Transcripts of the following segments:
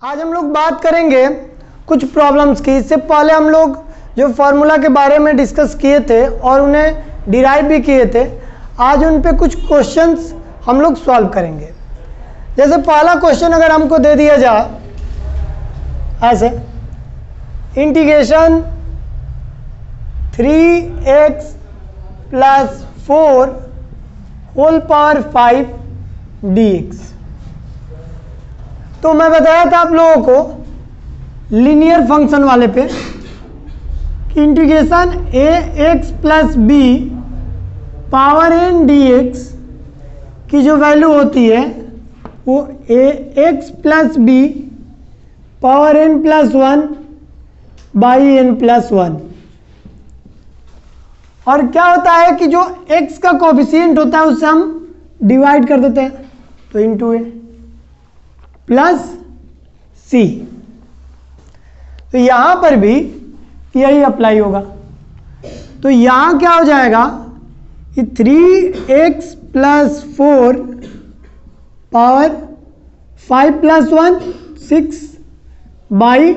आज हम लोग बात करेंगे कुछ प्रॉब्लम्स की। इससे पहले हम लोग जो फॉर्मूला के बारे में डिस्कस किए थे और उन्हें डिराइव भी किए थे, आज उन पे कुछ क्वेश्चंस हम लोग सॉल्व करेंगे। जैसे पहला क्वेश्चन अगर हमको दे दिया जाए ऐसे, integration 3x + 4 whole power 5 dx। तो मैं बताया था आप लोगों को लीनियर फंक्शन वाले पे कि integration ax + b power n dx की जो वैल्यू होती है वो ax + b power n + 1 by n + 1। और क्या होता है कि जो x का कोफिशिएंट होता है उससे हम डिवाइड कर देते हैं, तो इंटू a प्लस c। तो यहां पर भी यही अप्लाई होगा। तो यहां क्या हो जाएगा कि 3x + 4 power 5 + 1 6 by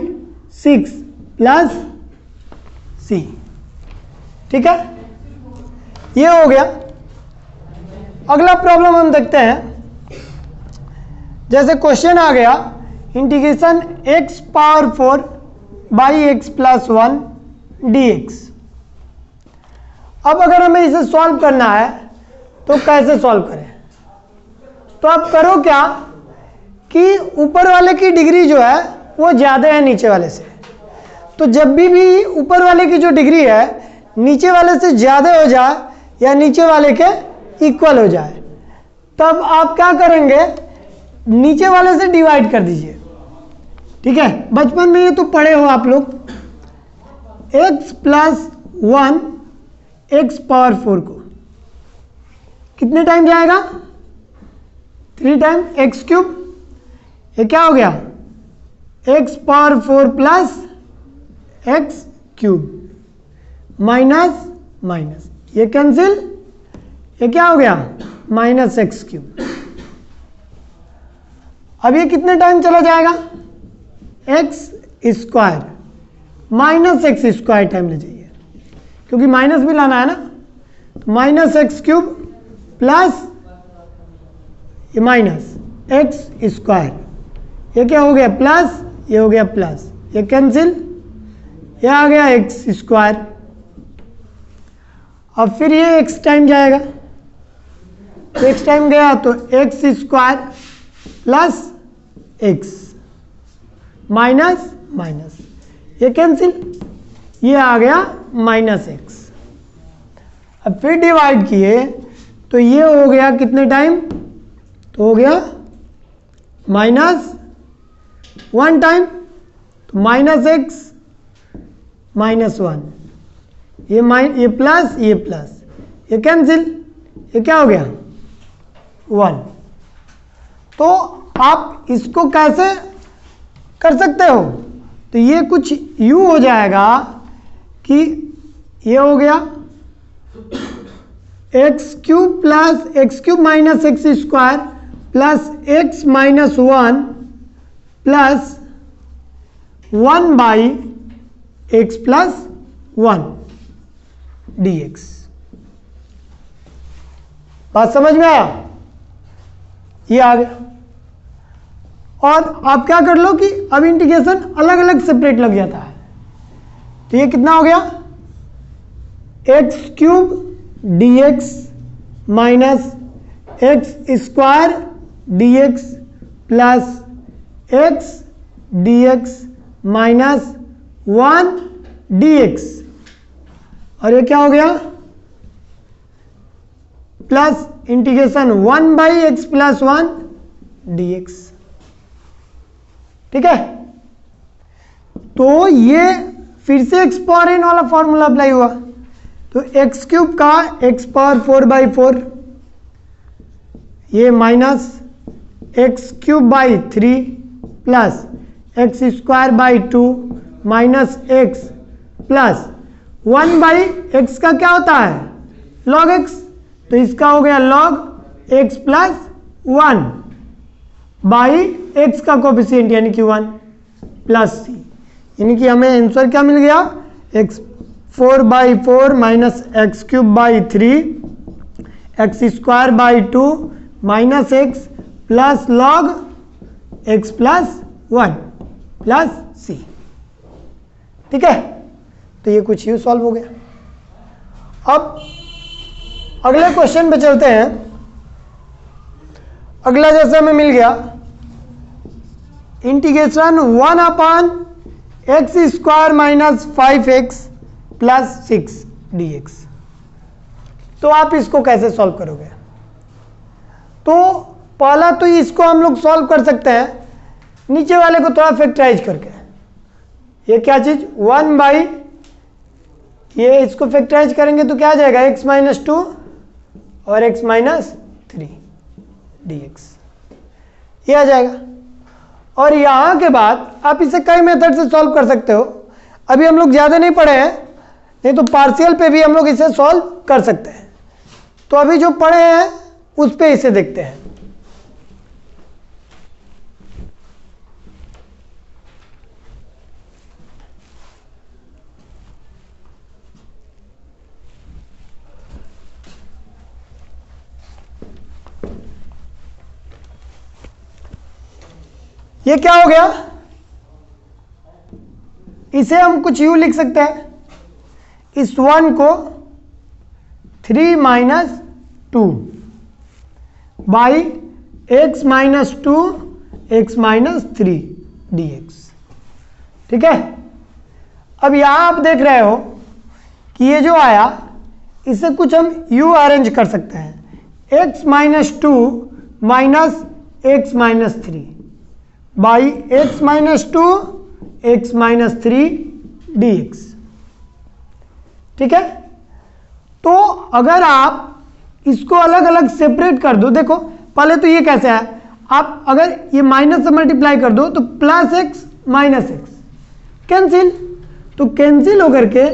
6 plus c। ठीक है, ये हो गया। अगला प्रॉब्लम हम देखते हैं। जैसे क्वेश्चन आ गया integration x power 4 by x + 1 dx। अब अगर हमें इसे सॉल्व करना है तो कैसे सॉल्व करें? तो आप करो क्या कि ऊपर वाले की डिग्री जो है वो ज़्यादा है नीचे वाले से। तो जब भी ऊपर वाले की जो डिग्री है नीचे वाले से ज़्यादा हो जाए या नीचे वाले के इक्वल हो जाए, तब आप क्या करेंगे, नीचे वाले से डिवाइड कर दीजिए। ठीक है, बचपन में ये तो पढ़े हो आप लोग। x + 1 x पावर 4 को कितने टाइम जाएगा? 3 टाइम x³। ये क्या हो गया? x power 4 plus x³ minus minus, ये कैंसिल, ये क्या हो गया? -x³। अब ये कितने टाइम चला जाएगा? x² -x² टाइम ले जाइए, क्योंकि माइनस भी लाना है ना। -x³ प्लस ये -x², ये क्या हो गया? प्लस, ये हो गया प्लस, ये कैंसिल, ये आ गया x²। अब फिर ये x टाइम जाएगा, तो x टाइम गया तो x² plus x minus minus, ये कैंसिल, ये आ गया -x। अब फिर डिवाइड किए तो ये हो गया कितने टाइम? तो हो गया -1 टाइम, तो -x -1, ये प्लस, ये प्लस, ये कैंसिल, ये क्या हो गया? 1। तो आप इसको कैसे कर सकते हो? तो ये कुछ यूं हो जाएगा कि ये हो गया x³ plus x³ minus x² plus x - 1 plus 1 by x + 1 dx। बात समझ में आया? ये आ गया। और आप क्या कर लो कि अब इंटीग्रेशन अलग अलग सेपरेट लग जाता है। तो ये कितना हो गया? x³ dx minus x² dx plus x dx minus 1 dx। और ये क्या हो गया? Plus integration 1 by x + 1 dx। ठीक है, तो ये फिर से x पावर n वाला फॉर्मूला अप्लाई हुआ। तो x³ का x पावर 4/4, ये minus x³/3 plus x²/2 minus x plus 1/x का क्या होता है? log x। तो इसका हो गया log x + 1 बाई एक्स का कोफिशिएंट यानी कि 1 प्लस सी, यानी कि हमें आंसर क्या मिल गया, x 4/4 minus x cube by 3 x square by 2 minus x plus log x plus 1 plus c. ठीक है, तो ये कुछ यूं सॉल्व हो गया। अब अगले क्वेश्चन पे चलते हैं। अगला जैसे हमें मिल गया integration 1/x square minus 5x plus 6 dx। तो आप इसको कैसे सॉल्व करोगे? तो पहला तो इसको हम लोग सॉल्व कर सकते हैं नीचे वाले को थोड़ा फैक्टराइज करके। ये क्या चीज 1 बाई, ये इसको फैक्टराइज करेंगे तो क्या आ जाएगा, x माइनस 2 और x माइनस 3 dx, ये आ जाएगा। और यहां के बाद आप इसे कई मेथड से सॉल्व कर सकते हो। अभी हम लोग ज्यादा नहीं पढ़े हैं, नहीं तो पार्शियल पे भी हम लोग इसे सॉल्व कर सकते हैं। तो अभी जो पढ़े हैं उस पे इसे देखते हैं। ये क्या हो गया, इसे हम कुछ यूं लिख सकते हैं, इस 1 को 3 minus 2 by x minus 2 x minus 3 dx। ठीक है, अब यहां आप देख रहे हो कि ये जो आया इसे कुछ हम यूं अरेंज कर सकते हैं, x minus 2 minus x minus 3 by x minus 2 x minus 3 dx। ठीक है, तो अगर आप इसको अलग अलग सेपरेट कर दो, देखो पहले तो ये कैसे है, आप अगर ये माइनस से मल्टीप्लाई कर दो तो plus x minus x cancel, तो कैंसिल होकर के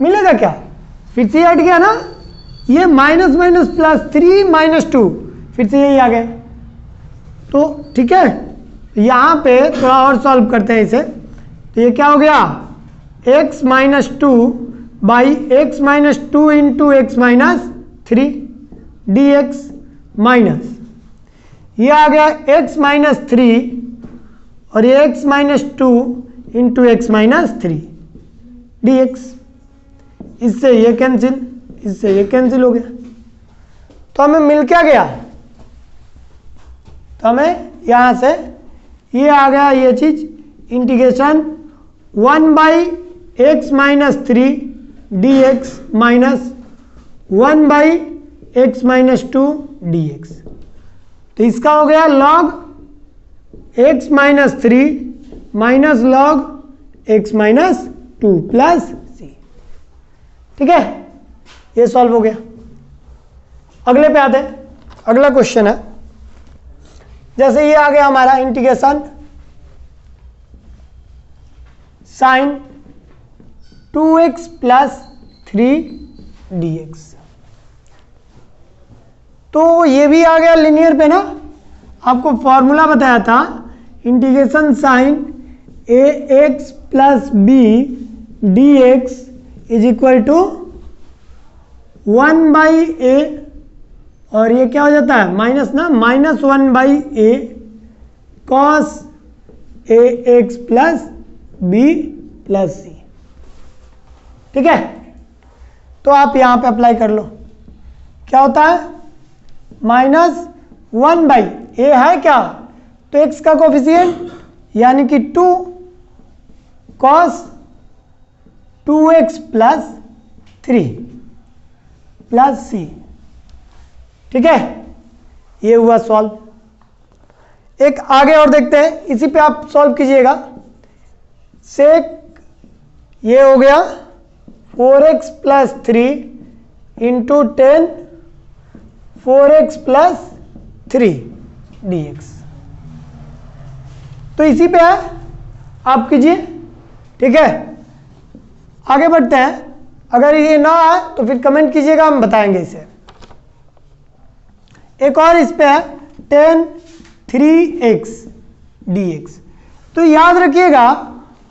मिलेगा क्या, फिर से हट गया ना, ये माइनस माइनस प्लस 3 माइनस 2 फिर से यही आ गया। तो ठीक है, यहां पे थोड़ा और सॉल्व करते हैं इसे। तो ये क्या हो गया, x minus 2 by x minus 2 into x minus 3 dx minus, ये आ गया x माइनस 3 और ये x minus 2 into x minus 3 dx। इससे ये कैंसिल, इससे ये कैंसिल हो गया। तो हमें मिल क्या गया, तो हमें यहां से ये आ गया, ये चीज integration 1 by x minus 3 dx minus 1 by x minus 2 dx। तो इसका हो गया log x minus 3 minus log x minus 2 plus c. ठीक है, ये सॉल्व हो गया। अगले पे आते हैं। अगला क्वेश्चन है, जैसे ये आ गया हमारा integration sign 2x plus 3 dx। तो ये भी आ गया लिनियर पे ना, आपको फॉर्मूला बताया था integration sine ax plus b dx is equal to 1 by a, और ये क्या हो जाता है माइनस ना, minus 1 by a cos a x plus b plus c. ठीक है, तो आप यहां पे अप्लाई कर लो, क्या होता है माइनस 1 बाई ए है क्या, तो एक्स का कोफिशिएंट यानी कि 2 cos 2x plus 3 plus c. ठीक है, ये हुआ सॉल्व। एक आगे और देखते हैं, इसी पे आप सॉल्व कीजिएगा। सेक ये हो गया 4x plus 3 into 10 4x plus 3 dx। तो इसी पे है, आप कीजिए। ठीक है, आगे बढ़ते हैं। अगर ये ना आए तो फिर कमेंट कीजिएगा, हम बताएंगे इसे। एक और इस पे है 10 3x dx। तो याद रखिएगा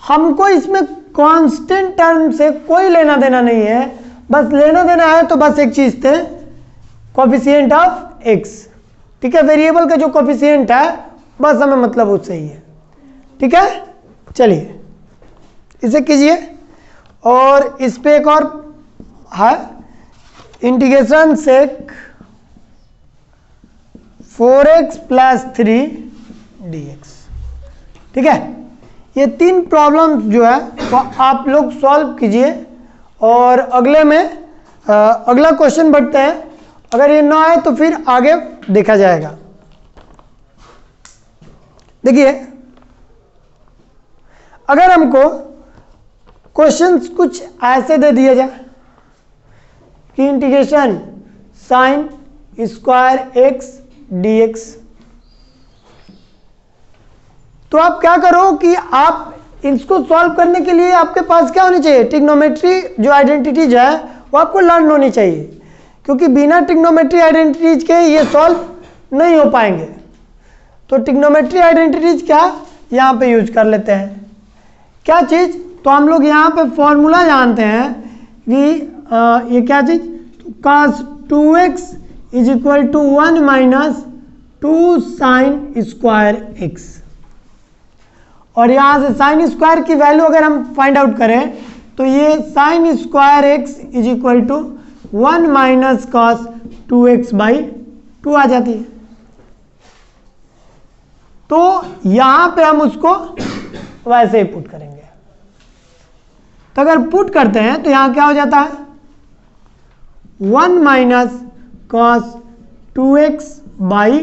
हमको इसमें कांस्टेंट टर्म से कोई लेना देना नहीं है, बस लेना देना है तो बस एक चीज थे, कोफिशिएंट ऑफ x। ठीक है, वेरिएबल का जो कोफिशिएंट है बस हमें मतलब उससे ही है। ठीक है, चलिए इसे कीजिए। और इस पे एक और है, इंटीग्रेशन सेक 4x प्लस 3 dx। ठीक है, ये 3 प्रॉब्लम जो है वो आप लोग सॉल्व कीजिए और अगले में अगला क्वेश्चन बढ़ते हैं। अगर ये ना आए तो फिर आगे देखा जाएगा। देखिए, अगर हमको क्वेश्चंस कुछ ऐसे दे दिया जाए कि integration sign square x dx, तो आप क्या करो कि आप इसको सॉल्व करने के लिए आपके पास क्या होनी चाहिए, ट्रिग्नोमेट्री जो आइडेंटिटीज है वो आपको लर्न होनी चाहिए, क्योंकि बिना ट्रिग्नोमेट्री आइडेंटिटीज के ये सॉल्व नहीं हो पाएंगे। तो ट्रिग्नोमेट्री आइडेंटिटीज क्या यहाँ पे यूज कर लेते हैं, क्या चीज, तो हम लोग यहाँ पे फॉर्मूला जानते हैं कि ये क्या चीज, cos 2x is equal to 1 minus 2 sine square x। और यहाँ से साइन स्क्वायर की वैल्यू अगर हम फाइंड आउट करें तो ये sine square x is equal to 1 minus cos 2x by 2 आ जाती है। तो यहां पे हम उसको वैसे ही पुट करेंगे। तो अगर पुट करते हैं तो यहां क्या हो जाता है, 1 minus cos 2x by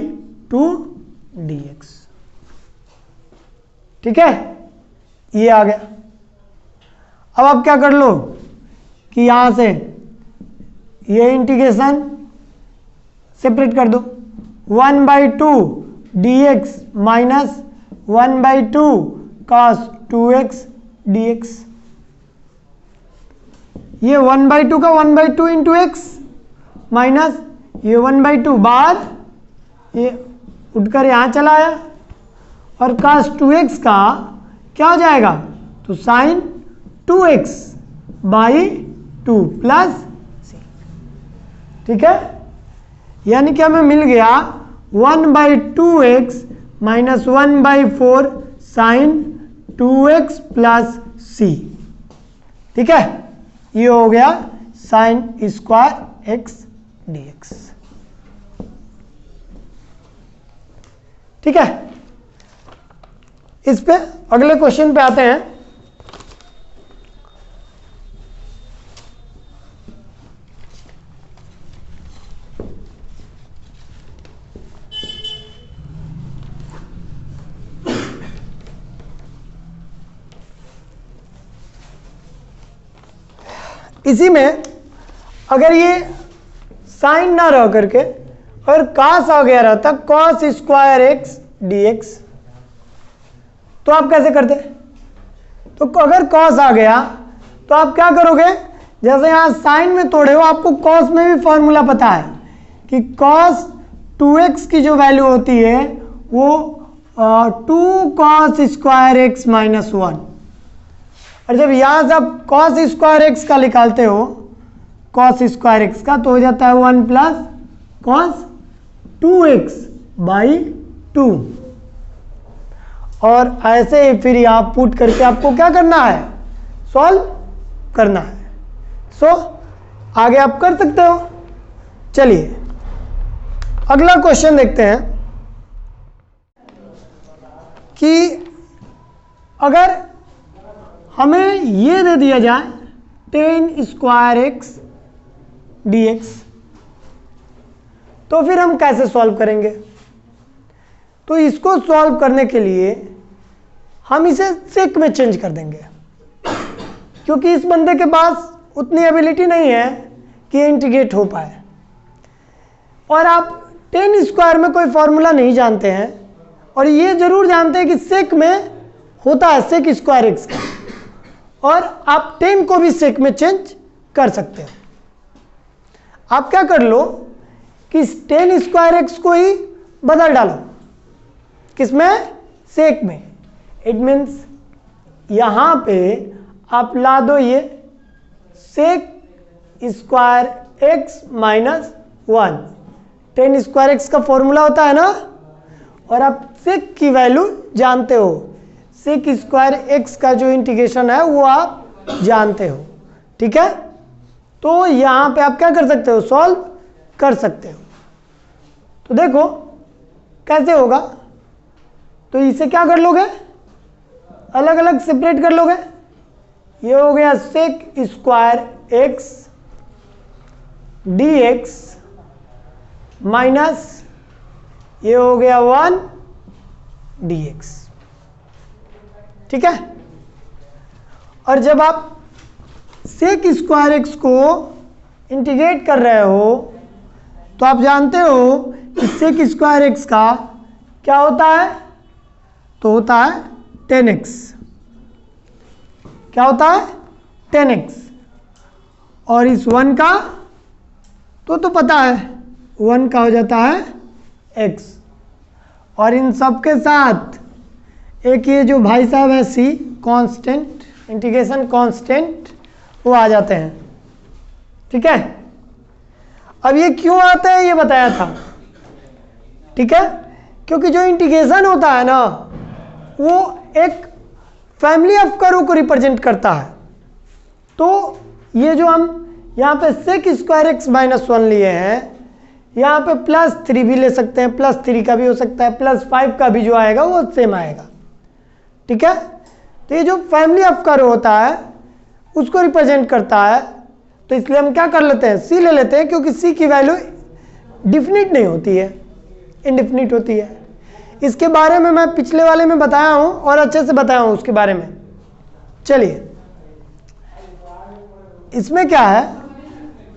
2 dx। ठीक है, ये आ गया। अब आप क्या कर लो कि यहां से ये इंटीग्रेशन सेपरेट कर दो, 1 by 2 dx minus 1 by 2 cos 2x dx। ये 1 बाई 2 का 1 बाई 2 इंटू एक्स माइनस ये 1 बाई 2 बाद ये उठकर यहां चला आया, और cos 2x का क्या हो जाएगा, तो sign 2x by 2 plus c। ठीक है, यानी कि हमें मिल गया 1 by 2x minus 1 by 4 sine 2x plus c। ठीक है, ये हो गया साइन स्क्वायर x dx। ठीक है, इस पे अगले क्वेश्चन पे आते हैं। इसी में अगर ये साइन ना रह करके और कॉस आ गया रहता, कॉस स्क्वायर एक्स dx, तो आप कैसे करते, तो अगर कॉस आ गया तो आप क्या करोगे, जैसे यहां साइन में तोड़े हो, आपको कॉस में भी फॉर्मूला पता है कि कॉस 2x की जो वैल्यू होती है वो 2 कॉस स्क्वायर एक्स माइनस 1। और जब यहां से आप कॉस स्क्वायर एक्स का निकालते हो, कॉस स्क्वायर एक्स का, तो हो जाता है 1 प्लस कॉस 2x बाई 2। और ऐसे ही फिर यहां पुट करके आपको क्या करना है, सॉल्व करना है। सो आगे आप कर सकते हो। चलिए अगला क्वेश्चन देखते हैं कि अगर हमें ये दे दिया जाए tan स्क्वायर एक्स dx, तो फिर हम कैसे सॉल्व करेंगे। तो इसको सॉल्व करने के लिए हम इसे सेक में चेंज कर देंगे, क्योंकि इस बंदे के पास उतनी एबिलिटी नहीं है कि इंटीग्रेट हो पाए। और आप tan स्क्वायर में कोई फॉर्मूला नहीं जानते हैं, और ये जरूर जानते हैं कि सेक में होता है सेक स्क्वायर एक्स का, और आप tan को भी सेक में चेंज कर सकते हैं। आप क्या कर लो कि tan स्क्वायर एक्स को ही बदल डालो, किसमें, सेक में, इट मीन्स यहाँ पे आप ला दो ये sec square x minus 1, tan square x का फॉर्मूला होता है ना, और आप सेक की वैल्यू जानते हो, सेक स्क्वायर एक्स का जो इंटीग्रेशन है वो आप जानते हो, ठीक है। तो यहाँ पे आप क्या कर सकते हो, सॉल्व कर सकते हो। तो देखो कैसे होगा, तो इसे क्या कर लोगे, अलग अलग सेपरेट कर लोगे। ये हो गया sec square x d x minus ये हो गया 1 डी एक्स, ठीक है। और जब आप सेक स्क्वायर एक्स को इंटीग्रेट कर रहे हो तो आप जानते हो कि सेक स्क्वायर एक्स का क्या होता है, तो होता है 10x। क्या होता है 10x। और इस 1 का तो पता है 1 का हो जाता है x। और इन सब के साथ एक ये जो भाई साहब है c कांस्टेंट, इंटीग्रेशन कांस्टेंट, वो आ जाते हैं, ठीक है। अब ये क्यों आते हैं ये बताया था, ठीक है, क्योंकि जो इंटीग्रेशन होता है ना वो एक फैमिली ऑफ कर्व को रिप्रेजेंट करता है। तो ये जो हम यहाँ पे सेक स्क्वायर एक्स माइनस 1 लिए हैं, यहाँ पे +3 भी ले सकते हैं, +3 का भी हो सकता है, +5 का भी जो आएगा वो सेम आएगा, ठीक है। तो ये जो फैमिली ऑफ कर्व होता है उसको रिप्रेजेंट करता है। तो इसलिए हम क्या कर लेते हैं, सी ले लेते हैं, क्योंकि सी की वैल्यू डिफिनिट नहीं होती है, इनडिफिनिट होती है। इसके बारे में मैं पिछले वाले में बताया हूं और अच्छे से बताया हूं उसके बारे में। चलिए इसमें क्या है,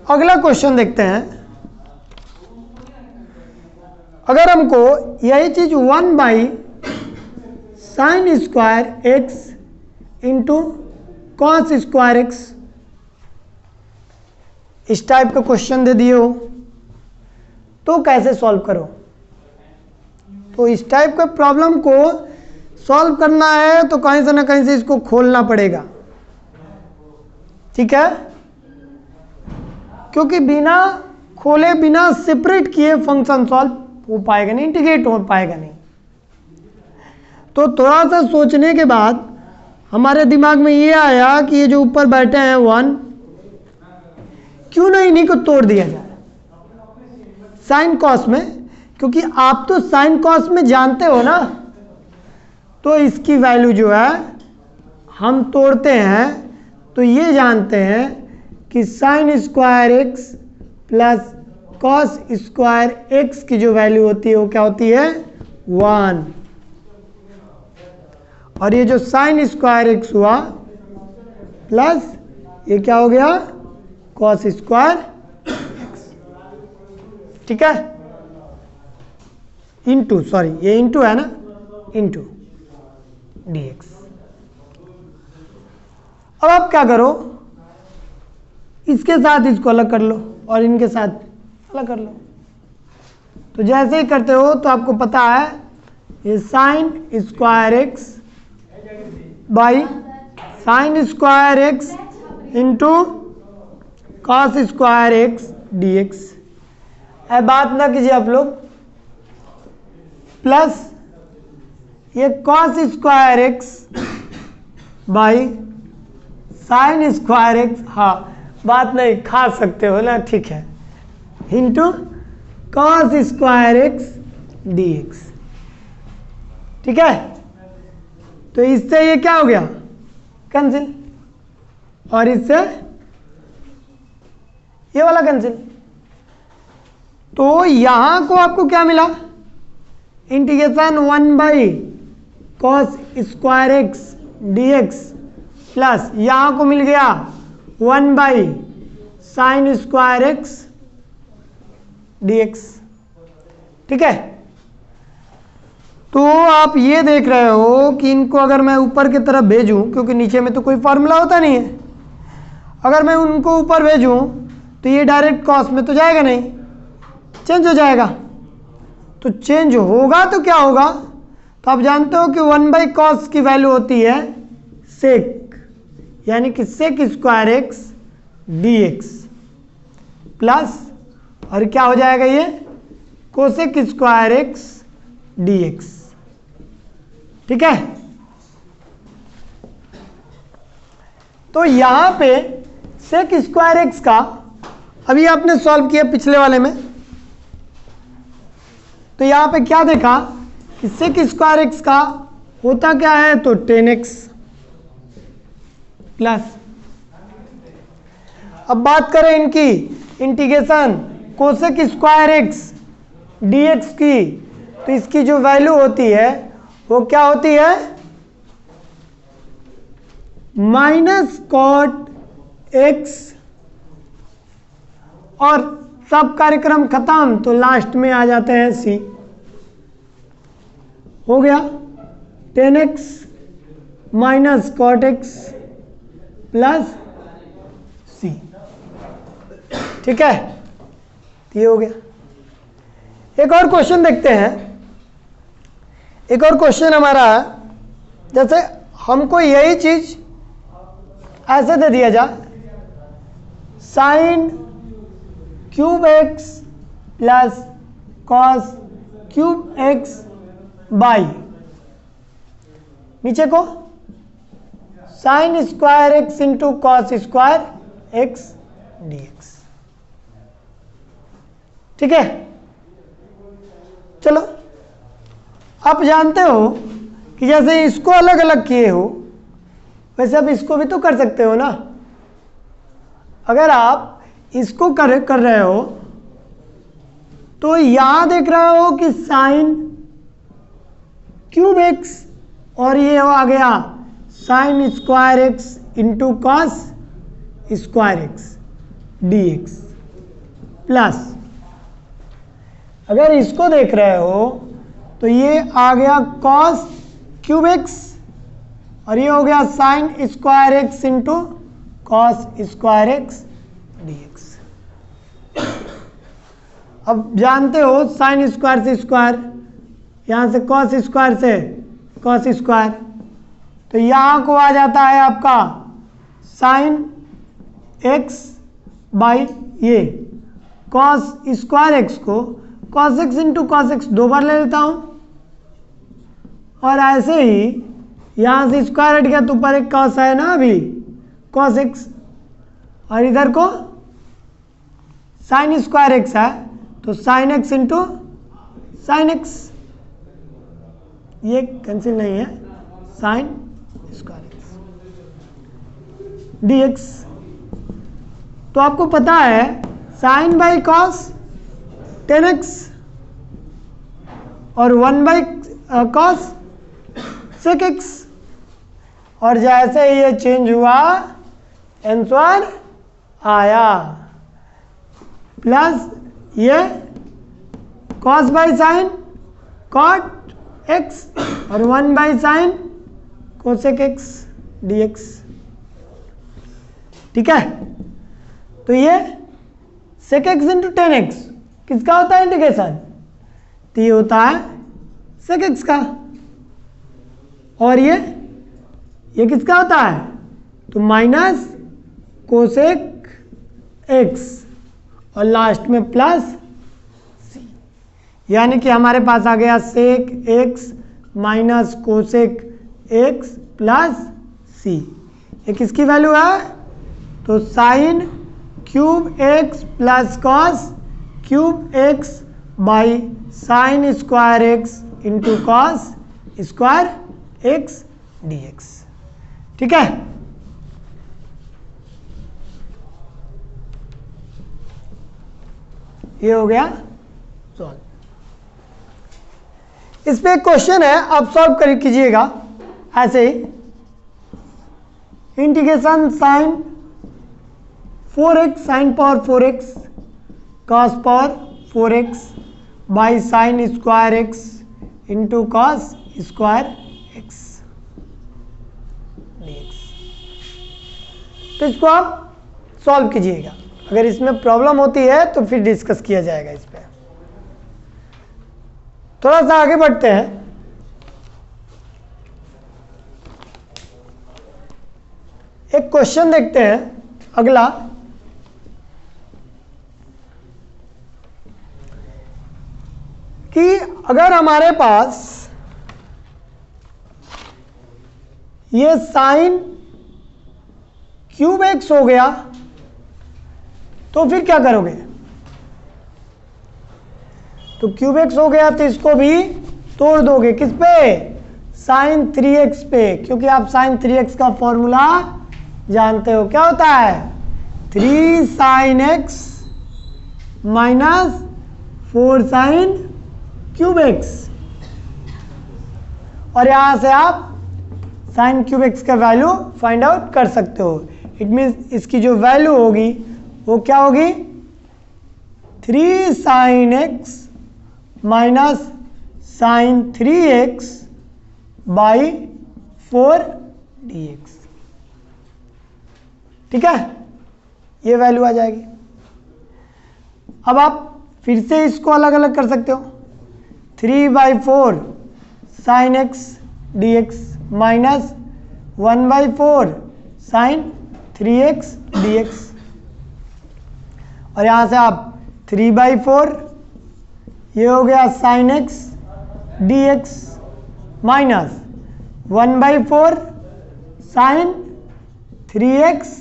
अगला क्वेश्चन देखते हैं। अगर हमको यही चीज 1/sin square x into cos square x इस टाइप का क्वेश्चन दे दिए हो तो कैसे सॉल्व करो। तो इस टाइप का प्रॉब्लम को सॉल्व करना है तो कहीं से ना कहीं से इसको खोलना पड़ेगा, ठीक है, क्योंकि बिना खोले बिना सेपरेट किए फंक्शन सॉल्व हो पाएगा नहीं, इंटीग्रेट हो पाएगा नहीं। तो थोड़ा सा सोचने के बाद हमारे दिमाग में ये आया कि ये जो ऊपर बैठे हैं 1, क्यों ना इन्हीं को तोड़ दिया जाए साइन कॉस में, क्योंकि आप तो साइन कॉस में जानते हो ना। तो इसकी वैल्यू जो है हम तोड़ते हैं तो ये जानते हैं कि sign square x plus cos square x की जो वैल्यू होती है वो क्या होती है 1। और ये जो साइन स्क्वायर एक्स हुआ प्लस ये क्या हो गया कॉस स्क्वायर एक्स, ठीक है, इंटू, सॉरी ये इंटू है ना, इंटू dx। अब आप क्या करो, इसके साथ इसको अलग कर लो और इनके साथ अलग कर लो। तो जैसे ही करते हो तो आपको पता है ये sine square x by sine square x into cos square x dx। अब बात ना कीजिए आप लोग, प्लस ये cos square x by sine square x, हाँ बात नहीं खा सकते हो ना, ठीक है, into cos square x dx, ठीक है। तो इससे ये क्या हो गया कैंसिल, और इससे ये वाला कैंसिल। तो यहां को आपको क्या मिला, integration 1/cos square x dx plus यहां को मिल गया 1/sin स्क्वायर एक्स dx, ठीक है। तो आप ये देख रहे हो कि इनको अगर मैं ऊपर की तरफ भेजूं, क्योंकि नीचे में तो कोई फॉर्मूला होता नहीं है, अगर मैं उनको ऊपर भेजूं तो ये डायरेक्ट कॉस में तो जाएगा नहीं, चेंज हो जाएगा। तो चेंज होगा तो क्या होगा, तो आप जानते हो कि 1/cos की वैल्यू होती है सेक, यानी कि sec square x dx plus, और क्या हो जाएगा ये, कोसेक स्क्वायर एक्स dx। ठीक है, तो यहां पे सेक स्क्वायर एक्स का अभी आपने सॉल्व किया पिछले वाले में, तो यहां पे क्या देखा कि सेक स्क्वायर एक्स का होता क्या है, तो 10x प्लस। अब बात करें इनकी integration cosec square x dx की, तो इसकी जो वैल्यू होती है वो क्या होती है, माइनस कॉट एक्स, और सब कार्यक्रम खत्म तो लास्ट में आ जाते हैं c। हो गया 10x minus cot x plus c। ठीक है, ये हो गया। एक और क्वेश्चन देखते हैं। एक और क्वेश्चन हमारा है, जैसे हमको यही चीज ऐसे दे दिया जाए, sign cube x plus cos cube x by, नीचे को sign square x into cos square x dx। ठीक है, चलो आप जानते हो कि जैसे इसको अलग अलग किए हो वैसे आप इसको भी तो कर सकते हो ना। अगर आप इसको कर रहे हो तो यहां देख रहे हो कि साइन क्यूब एक्स और ये आ गया sine square x into cos square x dx plus, अगर इसको देख रहे हो तो ये आ गया कॉस क्यूब एक्स और ये हो गया sine square x into cos square x dx। अब जानते हो साइन स्क्वायर से स्क्वायर, यहां से कॉस स्क्वायर से कॉस स्क्वायर, तो यहां को आ जाता है आपका साइन एक्स बाई ये कॉस स्क्वायर एक्स को cos x into cos x 2 बार ले लेता हूं, और ऐसे ही यहां से स्क्वायर हट गया तो ऊपर एक कॉस है ना अभी कॉस एक्स, और इधर को साइन स्क्वायर एक्स है तो sine x into sine x, ये कैंसिल नहीं है, साइन स्क्वायर एक्स dx। तो आपको पता है साइन बाई कॉस 10x और 1 बाई कॉस सेक एक्स, और जैसे ही ये चेंज हुआ आंसर आया, प्लस ये cos by sine cot x और 1 by sine cosec x dx। ठीक है, तो ये सेक एक्स इंटू 10x किसका होता है इंटीग्रेशन, तो ये होता है सेक एक्स का, और ये किसका होता है, तो माइनस कोसेक एक्स और लास्ट में प्लस सी, यानी कि हमारे पास आ गया sec x minus cosec x plus c. ये किसकी वैल्यू है, तो sine cube x plus cos cube x by sine square x into cos square x dx। ठीक है, ये हो गया सॉल्व। इस पे एक क्वेश्चन है, आप सॉल्व कर कीजिएगा ऐसे ही, integration sine 4x sine power 4x cos power 4x by sine square x into cos square x dx। तो इसको आप सॉल्व कीजिएगा, अगर इसमें प्रॉब्लम होती है तो फिर डिस्कस किया जाएगा इस पे। थोड़ा सा आगे बढ़ते हैं। एक क्वेश्चन देखते हैं अगला। कि अगर हमारे पास ये साइन क्यूब एक्स हो गया तो फिर क्या करोगे? तो क्यूब एक्स हो गया तो इसको भी तोड़ दोगे किस पे? साइन 3x पे, क्योंकि आप साइन 3x का फॉर्मूला जानते हो। क्या होता है? 3 sine x minus 4 sine cube x. और यहां से आप साइन क्यूब एक्स का वैल्यू फाइंड आउट कर सकते हो। इट मीन्स इसकी जो वैल्यू होगी वो क्या होगी? 3 sine x minus sine 3x by 4 dx। ठीक है, ये वैल्यू आ जाएगी। अब आप फिर से इसको अलग अलग कर सकते हो। 3/4 sine x dx minus 1/4 sine 3x dx। और यहां से आप 3/4 ये हो गया sine x dx minus 1/4 sine 3x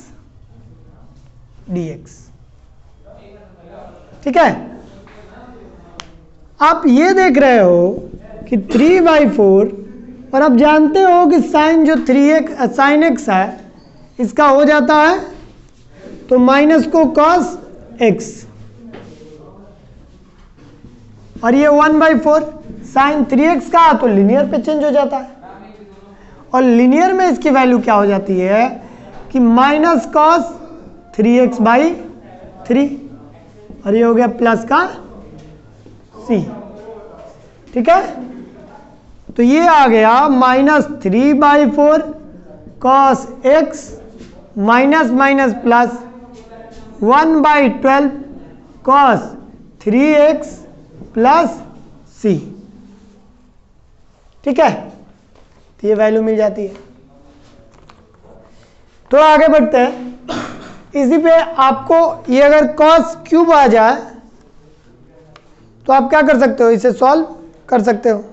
dx। ठीक है, आप ये देख रहे हो कि 3/4 और आप जानते हो कि साइन जो 3x साइन x है इसका हो जाता है तो माइनस को cos x, और ये 1/4 साइन 3x का तो लिनियर पे चेंज हो जाता है। और लिनियर में इसकी वैल्यू क्या हो जाती है कि माइनस cos 3x/3, और ये हो गया प्लस का c। ठीक है, तो ये आ गया minus 3/4 cos x minus minus plus 1/12 cos 3x plus c। ठीक है, तो ये वैल्यू मिल जाती है। तो आगे बढ़ते हैं। इसी पे आपको ये अगर cos क्यूब आ जाए तो आप क्या कर सकते हो? इसे सॉल्व कर सकते हो।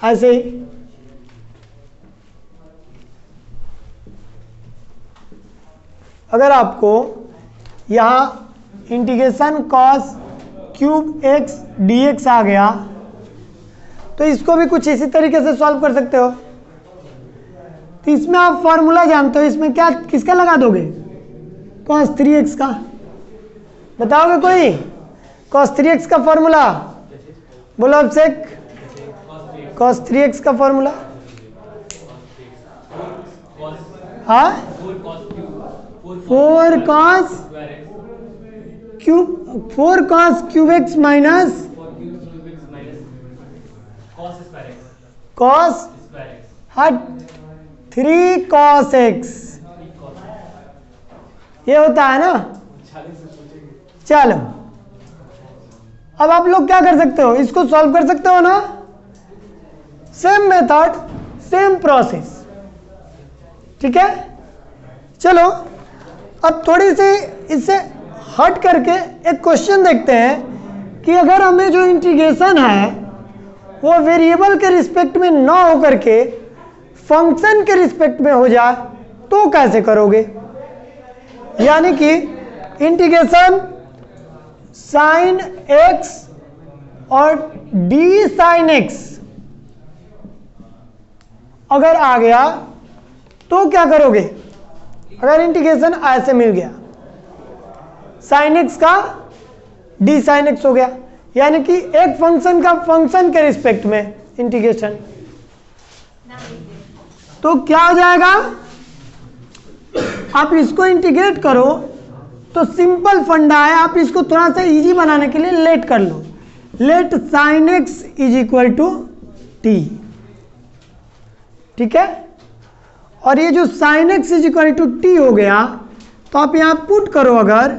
ऐसे ही अगर आपको यहां integration cos cube x dx आ गया तो इसको भी कुछ इसी तरीके से सॉल्व कर सकते हो। तो इसमें आप फॉर्मूला जानते हो, इसमें क्या किसका लगा दोगे? cos 3x का। बताओगे कोई? cos 3x का फॉर्मूला बोलो अभिषेक। cos 3x का फॉर्मूला हाँ 4 cos cube x minus cos हट 3 cos x, ये होता है ना। चलो अब आप लोग क्या कर सकते हो? इसको सॉल्व कर सकते हो ना। Same method same process. ठीक है, चलो अब थोड़ी सी इससे हट करके एक क्वेश्चन देखते हैं कि अगर हमें जो इंटीग्रेशन है वो वेरिएबल के रिस्पेक्ट में ना हो करके फंक्शन के रिस्पेक्ट में हो जाए तो कैसे करोगे? यानी कि इंटीग्रेशन साइन x और डी साइन x अगर आ गया तो क्या करोगे? अगर इंटीग्रेशन ऐसे मिल गया साइन x का डी साइन x हो गया, यानी कि एक फंक्शन का फंक्शन के रिस्पेक्ट में इंटीग्रेशन, तो क्या हो जाएगा? आप इसको इंटीग्रेट करो तो सिंपल फंडा है, आप इसको थोड़ा सा इजी बनाने के लिए लेट कर लो। Let sine x is equal to t. ठीक है, और ये जो sine x is equal to t हो गया तो आप यहां पुट करो अगर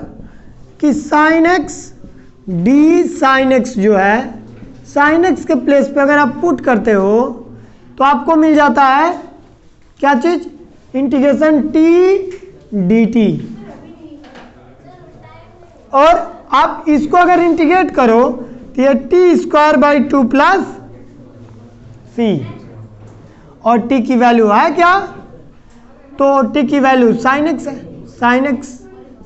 कि sine x d sine x जो है साइन एक्स के प्लेस पे अगर आप पुट करते हो तो आपको मिल जाता है क्या चीज, इंटीग्रेशन टी डी टी। और आप इसको अगर इंटीग्रेट करो तो ये t square by 2 plus c, और टी की वैल्यू है क्या, तो टी की वैल्यू साइन एक्स है, sine x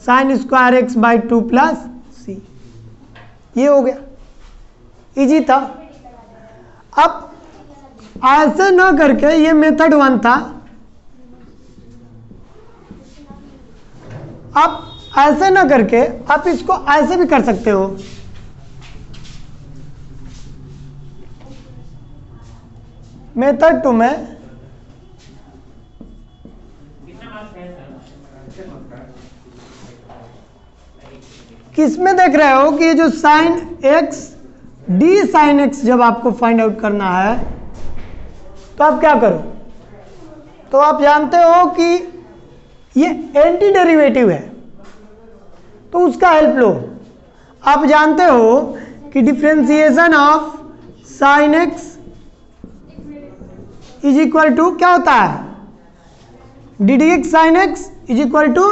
sine square x by 2 plus c. ये हो गया, इजी था। अब ऐसे ना करके, ये मेथड 1 था, आप ऐसे ना करके आप इसको ऐसे भी कर सकते हो। मेथड 2 में किस में देख रहे हो कि ये जो sine x D sine x जब आपको फाइंड आउट करना है तो आप क्या करो, तो आप जानते हो कि ये एंटी डेरिवेटिव है तो उसका हेल्प लो। आप जानते हो कि differentiation of sine x is equal to क्या होता है, d d x sine x is equal to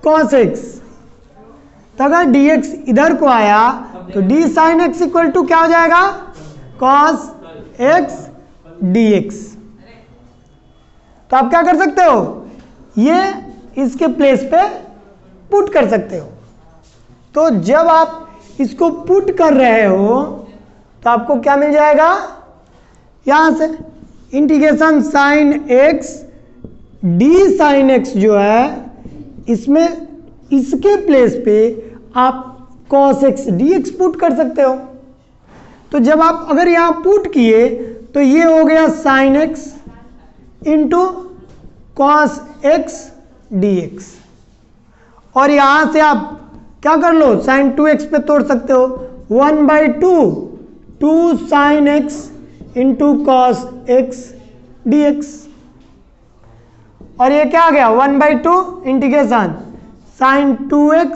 cos x. तो अगर dx इधर को आया तो d sine x equal to क्या हो जाएगा, cos x dx। तो आप क्या कर सकते हो, ये इसके प्लेस पे पुट कर सकते हो। तो जब आप इसको पुट कर रहे हो तो आपको क्या मिल जाएगा, यहां से integration sine x D sine x जो है, इसमें इसके प्लेस पे आप cos x dx पुट कर सकते हो। तो जब आप अगर यहां पुट किए तो ये हो गया sine x into cos x dx, और यहां से आप क्या कर लो, साइन 2x पे तोड़ सकते हो, 1/2 2 sine x into cos x dx, और ये क्या आ गया 1/2 इंटीग्रेशन साइन 2x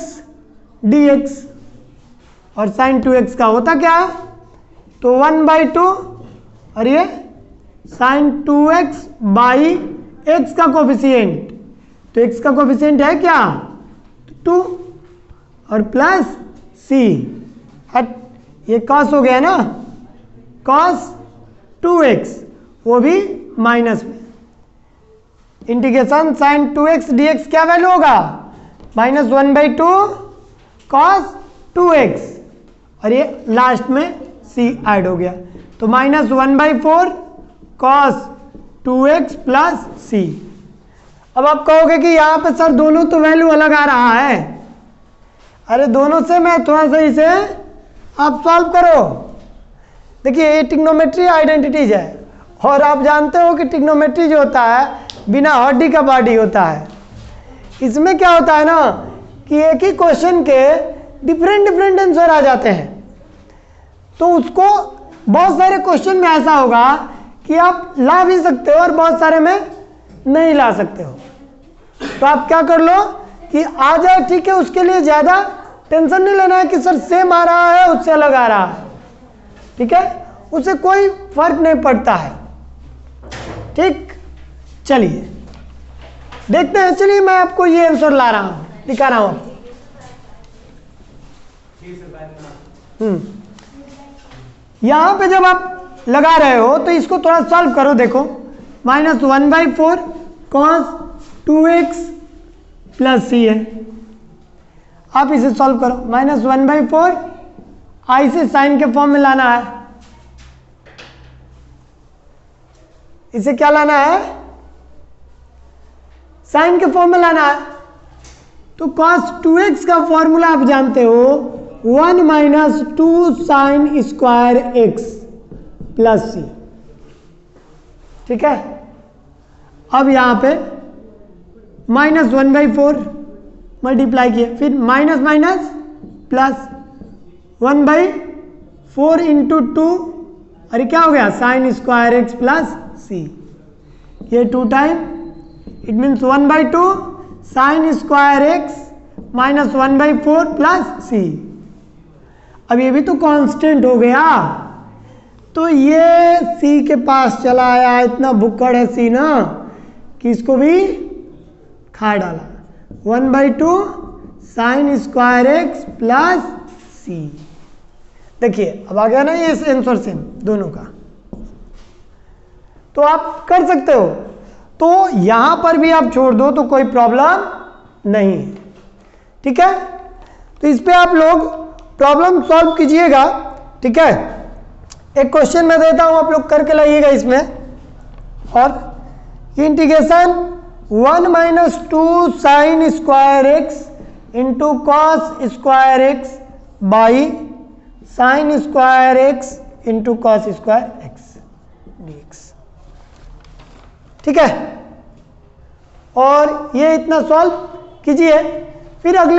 dx, और साइन 2x का होता क्या है, तो 1/2, और ये साइन 2x बाई x का कोफिशिएंट, तो x का कोफिशिएंट है क्या 2, और प्लस c, हट ये cos हो गया ना, cos 2x वो भी माइनस में, इंटीग्रेशन साइन 2x dx क्या वैल्यू होगा, -1/2 cos 2x, और ये लास्ट में c ऐड हो गया, तो -1/4 cos 2x प्लस c। अब आप कहोगे कि यहाँ पे सर दोनों तो वैल्यू अलग आ रहा है, अरे दोनों से मैं थोड़ा सा इसे आप सॉल्व करो। देखिए ये ट्रिग्नोमेट्री आइडेंटिटीज है, और आप जानते हो कि ट्रिग्नोमेट्री जो होता है बिना हड्डी का बॉडी होता है। इसमें क्या होता है ना कि एक ही क्वेश्चन के डिफरेंट आंसर आ जाते हैं, तो उसको बहुत सारे क्वेश्चन में ऐसा होगा कि आप ला भी सकते हो और बहुत सारे में नहीं ला सकते हो। तो आप क्या कर लो कि आ जाए, ठीक है, उसके लिए ज़्यादा टेंशन नहीं लेना है कि सर सेम आ रहा है उससे अलग आ रहा है, ठीक है, उससे कोई फर्क नहीं पड़ता है। ठीक, चलिए देखते हैं, चलिए मैं आपको ये आंसर ला रहा हूं, दिखा रहा हूं। यहां पे जब आप लगा रहे हो तो इसको थोड़ा सॉल्व करो, देखो -1/4 cos 2x प्लस c है, आप इसे सॉल्व करो। -1/4 आई से साइन के फॉर्म में लाना है, इसे क्या लाना है, साइन के फॉर्म में लाना है। तो cos 2x का फॉर्मूला आप जानते हो, 1 - 2 sine square x plus c, ठीक है। अब यहां पे -1/4 मल्टीप्लाई किए, फिर माइनस माइनस प्लस 1/4 इंटू 2, अरे क्या हो गया, sine square x plus c, ये 2 time, it means 1/2 sine square x minus 1/4 plus c. अब ये भी तो कांस्टेंट हो गया, तो ये सी के पास चला आया, इतना भुक्कड़ है सी ना कि इसको भी खा डाला। 1/2 साइन स्क्वायर एक्स प्लस सी। देखिए अब आ गया ना ये आंसर सेम दोनों का, तो आप कर सकते हो। तो यहां पर भी आप छोड़ दो तो कोई प्रॉब्लम नहीं है, ठीक है। तो इस पे आप लोग प्रॉब्लम सॉल्व कीजिएगा, ठीक है। एक क्वेश्चन मैं देता हूं, आप लोग करके लाइएगा इसमें। और integration 1 - 2 sine square x into cos square x by sine square x into cos square x dx, ठीक है। और ये इतना सॉल्व कीजिए, फिर अगले